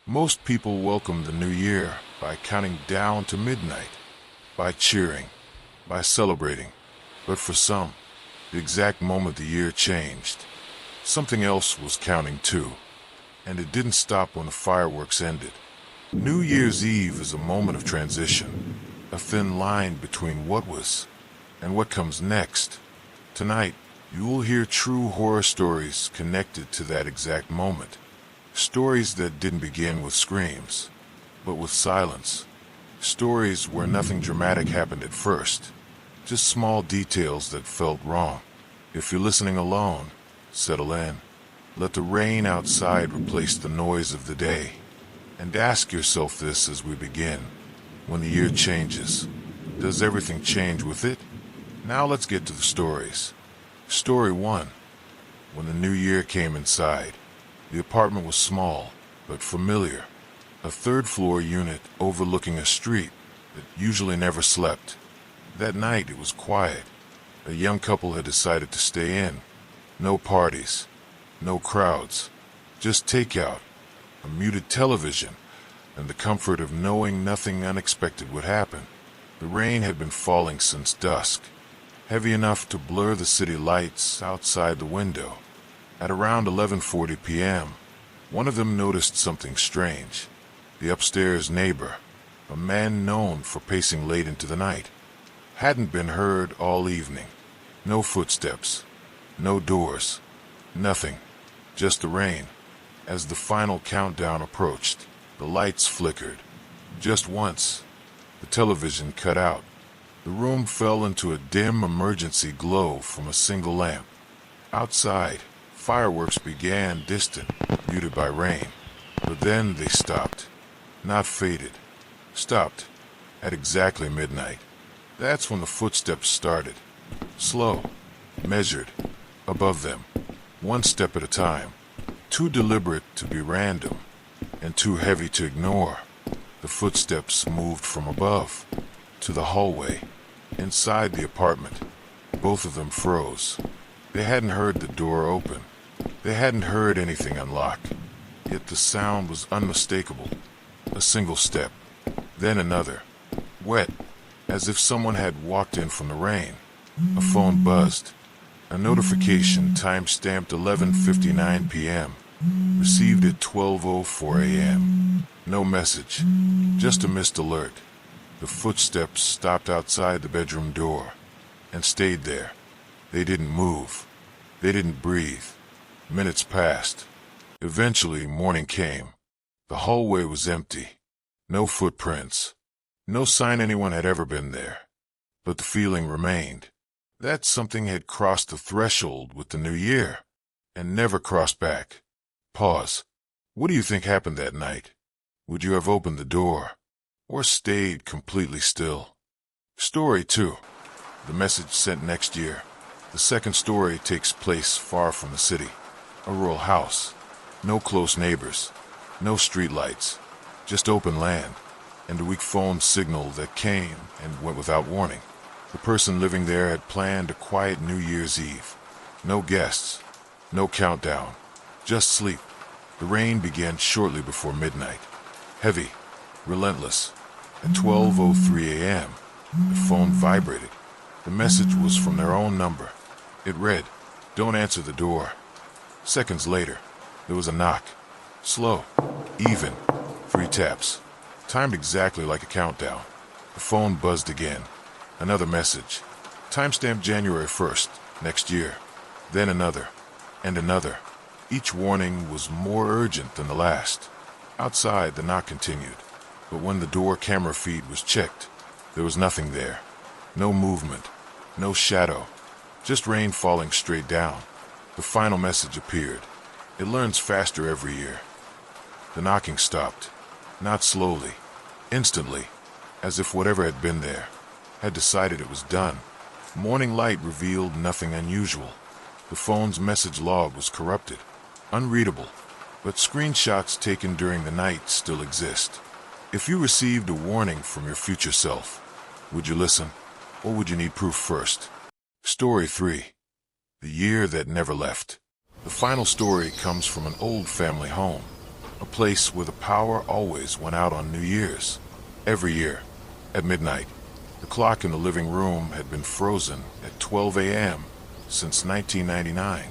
Most people welcome the new year by counting down to midnight, by cheering, by celebrating. But for some, the exact moment the year changed, something else was counting too. And it didn't stop when the fireworks ended. New Year's Eve is a moment of transition, a thin line between what was and what comes next. Tonight, you will hear true horror stories connected to that exact moment. Stories that didn't begin with screams, but with silence. Stories where nothing dramatic happened at first, just small details that felt wrong. If you're listening alone, settle in. Let the rain outside replace the noise of the day. And ask yourself this as we begin. When the year changes, does everything change with it? Now let's get to the stories. Story 1. When the new year came inside, the apartment was small, but familiar. A third-floor unit overlooking a street that usually never slept. That night it was quiet. A young couple had decided to stay in. No parties, no crowds, just takeout, a muted television, and the comfort of knowing nothing unexpected would happen. The rain had been falling since dusk, heavy enough to blur the city lights outside the window. At around 11:40 p.m., one of them noticed something strange. The upstairs neighbor, a man known for pacing late into the night, hadn't been heard all evening. No footsteps, no doors, nothing, just the rain. As the final countdown approached, the lights flickered. Just once, the television cut out. The room fell into a dim emergency glow from a single lamp. Outside, fireworks began, distant, muted by rain. But then they stopped. Not faded. Stopped. At exactly midnight. That's when the footsteps started. Slow. Measured. Above them. One step at a time. Too deliberate to be random. And too heavy to ignore. The footsteps moved from above to the hallway. Inside the apartment, both of them froze. They hadn't heard the door open. They hadn't heard anything unlock. Yet the sound was unmistakable. A single step, then another. Wet, as if someone had walked in from the rain. A phone buzzed. A notification time-stamped 11:59 p.m. Received at 12:04 a.m. No message, just a missed alert. The footsteps stopped outside the bedroom door and stayed there. They didn't move. They didn't breathe. Minutes passed. Eventually, morning came. The hallway was empty. No footprints. No sign anyone had ever been there. But the feeling remained. That something had crossed the threshold with the new year and never crossed back. Pause. What do you think happened that night? Would you have opened the door or stayed completely still? Story 2. The message sent next year. The second story takes place far from the city. A rural house. No close neighbors. No street lights. Just open land. And a weak phone signal that came and went without warning. The person living there had planned a quiet New Year's Eve. No guests. No countdown. Just sleep. The rain began shortly before midnight. Heavy. Relentless. At 12:03 a.m., the phone vibrated. The message was from their own number. It read, "Don't answer the door." Seconds later, there was a knock. Slow. Even. 3 taps. Timed exactly like a countdown. The phone buzzed again. Another message. Timestamp January 1st, next year. Then another. And another. Each warning was more urgent than the last. Outside, the knock continued. But when the door camera feed was checked, there was nothing there. No movement. No shadow. Just rain falling straight down. The final message appeared. It learns faster every year. The knocking stopped. Not slowly. Instantly. As if whatever had been there had decided it was done. Morning light revealed nothing unusual. The phone's message log was corrupted. Unreadable. But screenshots taken during the night still exist. If you received a warning from your future self, would you listen? Or would you need proof first? Story 3. The year that never left. The final story comes from an old family home. A place where the power always went out on New Year's. Every year, at midnight, the clock in the living room had been frozen at 12 a.m. since 1999.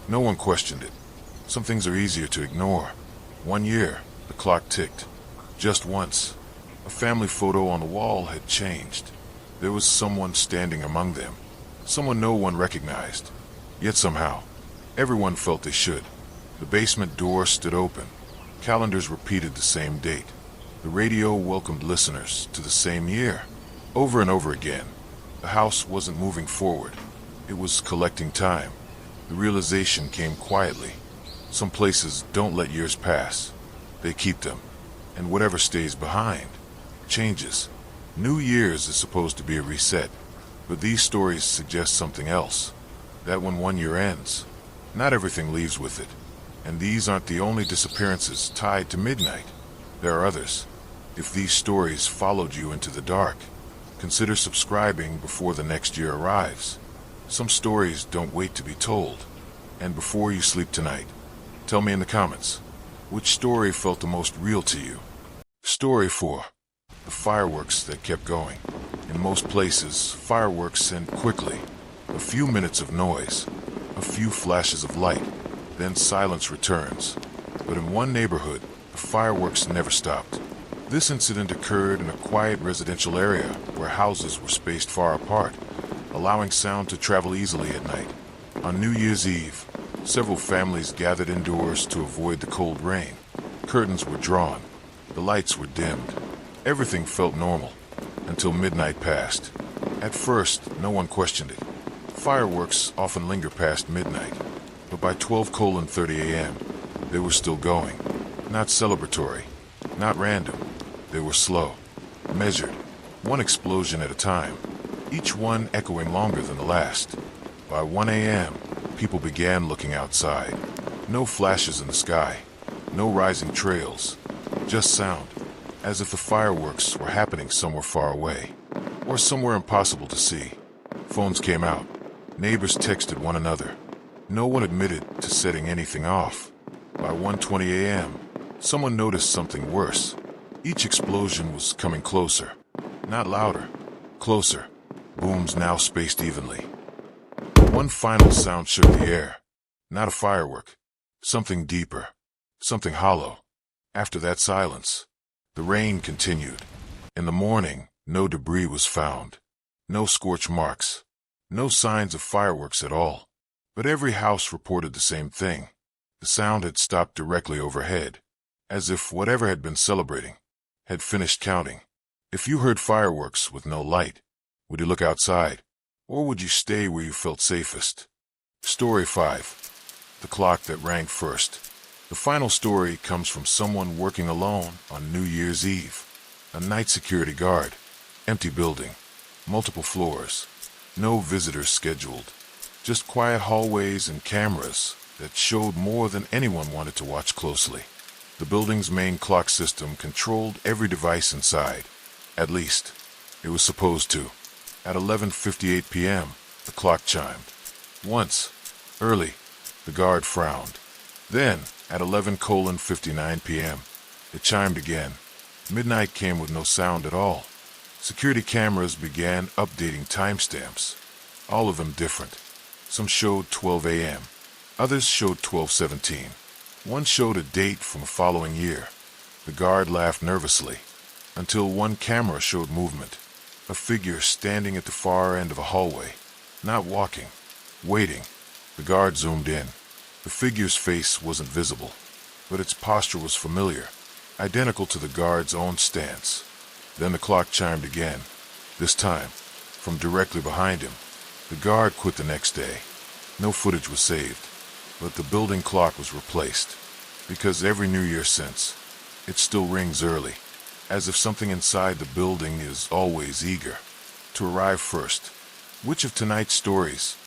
No one questioned it. Some things are easier to ignore. One year, the clock ticked. Just once. A family photo on the wall had changed. There was someone standing among them. Someone no one recognized. Yet somehow, everyone felt they should. The basement door stood open. Calendars repeated the same date. The radio welcomed listeners to the same year. Over and over again, the house wasn't moving forward. It was collecting time. The realization came quietly. Some places don't let years pass. They keep them. And whatever stays behind changes. New Year's is supposed to be a reset. But these stories suggest something else. That when one year ends, not everything leaves with it. And these aren't the only disappearances tied to midnight. There are others. If these stories followed you into the dark, consider subscribing before the next year arrives. Some stories don't wait to be told. And before you sleep tonight, tell me in the comments, which story felt the most real to you? Story 4. The fireworks that kept going. In most places, fireworks end quickly. A few minutes of noise, a few flashes of light, then silence returns. But in one neighborhood, the fireworks never stopped. This incident occurred in a quiet residential area where houses were spaced far apart, allowing sound to travel easily at night. On New Year's Eve, several families gathered indoors to avoid the cold rain. Curtains were drawn. The lights were dimmed. Everything felt normal until midnight passed. At first, no one questioned it. Fireworks often linger past midnight, but by 12:30 a.m., they were still going. Not celebratory, not random. They were slow, measured, one explosion at a time, each one echoing longer than the last. By 1 a.m., people began looking outside. No flashes in the sky, no rising trails, just sound, as if the fireworks were happening somewhere far away, or somewhere impossible to see. Phones came out. Neighbors texted one another. No one admitted to setting anything off. By 1:20 a.m., someone noticed something worse. Each explosion was coming closer. Not louder, closer. Booms now spaced evenly. One final sound shook the air. Not a firework. Something deeper. Something hollow. After that silence, the rain continued. In the morning, no debris was found. No scorch marks. No signs of fireworks at all. But every house reported the same thing. The sound had stopped directly overhead, as if whatever had been celebrating had finished counting. If you heard fireworks with no light, would you look outside, or would you stay where you felt safest? Story 5. The clock that rang first. The final story comes from someone working alone on New Year's Eve. A night security guard. Empty building. Multiple floors. No visitors scheduled. Just quiet hallways and cameras that showed more than anyone wanted to watch closely. The building's main clock system controlled every device inside. At least, it was supposed to. At 11:58 p.m., the clock chimed. Once, early, the guard frowned. Then, at 11:59 p.m., it chimed again. Midnight came with no sound at all. Security cameras began updating timestamps, all of them different. Some showed 12 a.m., others showed 12:17. One showed a date from the following year. The guard laughed nervously, until one camera showed movement. A figure standing at the far end of a hallway, not walking, waiting. The guard zoomed in. The figure's face wasn't visible, but its posture was familiar, identical to the guard's own stance. Then the clock chimed again, this time, from directly behind him. The guard quit the next day. No footage was saved, but the building clock was replaced, because every New Year since, it still rings early, as if something inside the building is always eager to arrive first. Which of tonight's stories